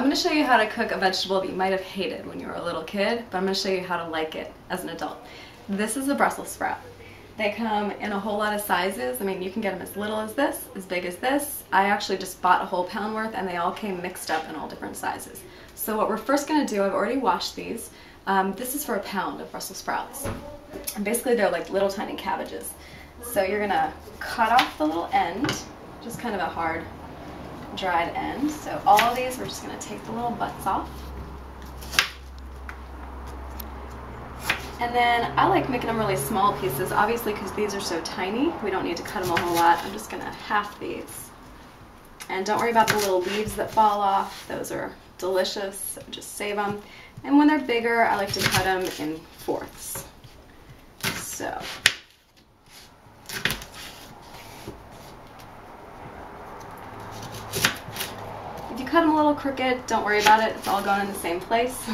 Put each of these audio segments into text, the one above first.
I'm going to show you how to cook a vegetable that you might have hated when you were a little kid, but I'm going to show you how to like it as an adult. This is a Brussels sprout. They come in a whole lot of sizes. I mean, you can get them as little as this, as big as this. I actually just bought a whole pound worth and they all came mixed up in all different sizes. So what we're first going to do, I've already washed these. This is for a pound of Brussels sprouts. And basically they're like little tiny cabbages. So you're going to cut off the little end, just kind of a hard dried end. So all of these, we're just going to take the little butts off. And then I like making them really small pieces, obviously because these are so tiny, we don't need to cut them a whole lot. I'm just going to half these. And don't worry about the little leaves that fall off, those are delicious, so just save them. And when they're bigger, I like to cut them in fourths. So. If you cut them a little crooked, don't worry about it, it's all going in the same place.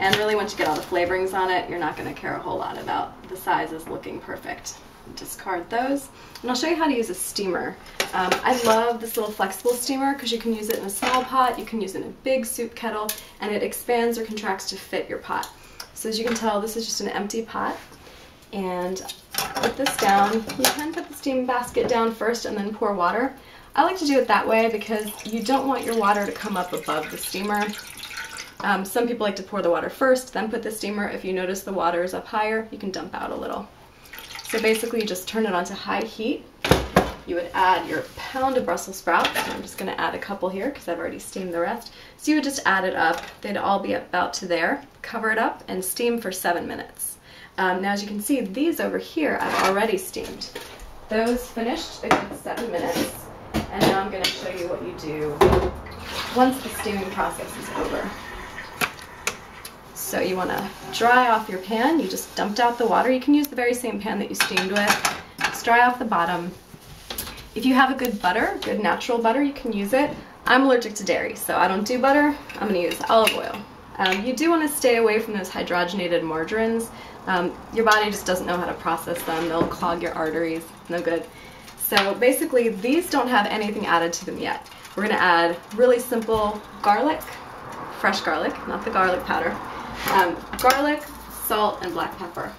And really once you get all the flavorings on it, you're not going to care a whole lot about the sizes looking perfect. Discard those. And I'll show you how to use a steamer. I love this little flexible steamer because you can use it in a small pot, you can use it in a big soup kettle, and it expands or contracts to fit your pot. So as you can tell, this is just an empty pot. And put this down. You can put the steam basket down first and then pour water. I like to do it that way because you don't want your water to come up above the steamer. Some people like to pour the water first, then put the steamer. If you notice the water is up higher, you can dump out a little. So basically you just turn it on to high heat. You would add your pound of Brussels sprouts. I'm just going to add a couple here because I've already steamed the rest. So you would just add it up. They'd all be about to there. Cover it up and steam for 7 minutes. Now as you can see, these over here I've already steamed. Those finished a good 7 minutes. And now I'm going to show you what you do once the steaming process is over. So you want to dry off your pan. You just dumped out the water. You can use the very same pan that you steamed with. Just dry off the bottom. If you have a good butter, good natural butter, you can use it. I'm allergic to dairy, so I don't do butter. I'm going to use olive oil. You do want to stay away from those hydrogenated margarines. Your body just doesn't know how to process them. They'll clog your arteries. No good. So basically, these don't have anything added to them yet. We're going to add really simple garlic, fresh garlic, not the garlic powder. Garlic, salt, and black pepper.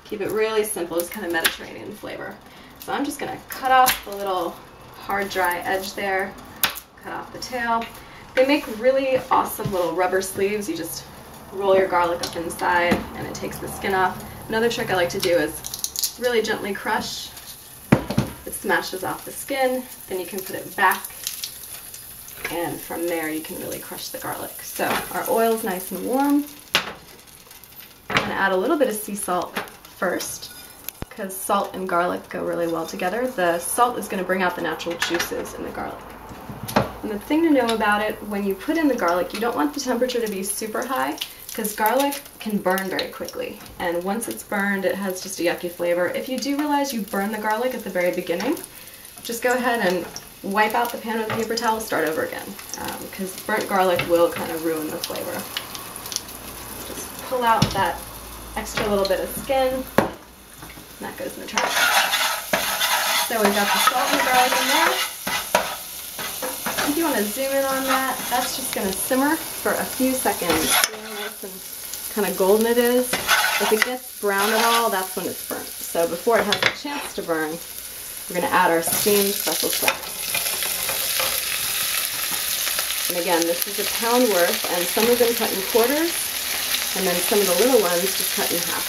Keep it really simple, just kind of Mediterranean flavor. So I'm just going to cut off the little hard dry edge there, cut off the tail. They make really awesome little rubber sleeves. You just roll your garlic up inside and it takes the skin off. Another trick I like to do is really gently crush. It smashes off the skin, then you can put it back, and from there you can really crush the garlic. So our oil's nice and warm. I'm going to add a little bit of sea salt first because salt and garlic go really well together. The salt is going to bring out the natural juices in the garlic. And the thing to know about it, when you put in the garlic, you don't want the temperature to be super high because garlic can burn very quickly. And once it's burned, it has just a yucky flavor. If you do realize you burn the garlic at the very beginning, just go ahead and wipe out the pan with a paper towel, start over again, because burnt garlic will kind of ruin the flavor. Just pull out that extra little bit of skin, and that goes in the trash. So we've got the salt and the garlic in there. If you want to zoom in on that, that's just going to simmer for a few seconds. See how nice and kind of golden it is? If it gets brown at all, that's when it's burnt. So before it has a chance to burn, we're going to add our steamed Brussels sprouts. And again, this is a pound worth, and some of them cut in quarters, and then some of the little ones just cut in half.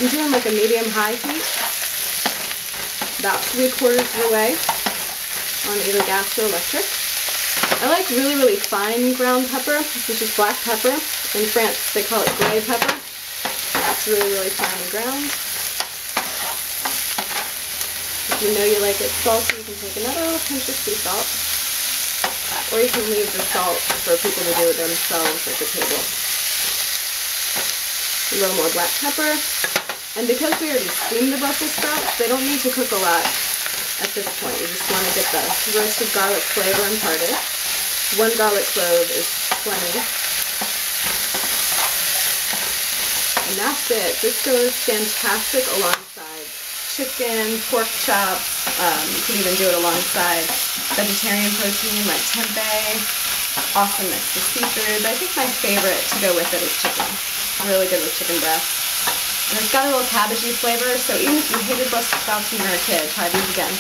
I'm doing like a medium-high heat, about 3/4 of the way on either gas or electric. I like really, really fine ground pepper. This is just black pepper. In France, they call it gray pepper. That's really, really finely ground. If you know you like it salty, you can take another little pinch of sea salt. Or you can leave the salt for people to do it themselves at the table. A little more black pepper. And because we already steamed the Brussels sprouts, they don't need to cook a lot at this point. You just want to get the roasted garlic flavor imparted. 1 garlic clove is plenty. And that's it. This goes fantastic alongside chicken, pork chops, You could even do it alongside vegetarian protein like tempeh. Awesome mix with seafood. But I think my favorite to go with it is chicken. Really good with chicken breast. And it's got a little cabbagey flavor, so even if you hated Brussels sprouts when you were a kid, try these again.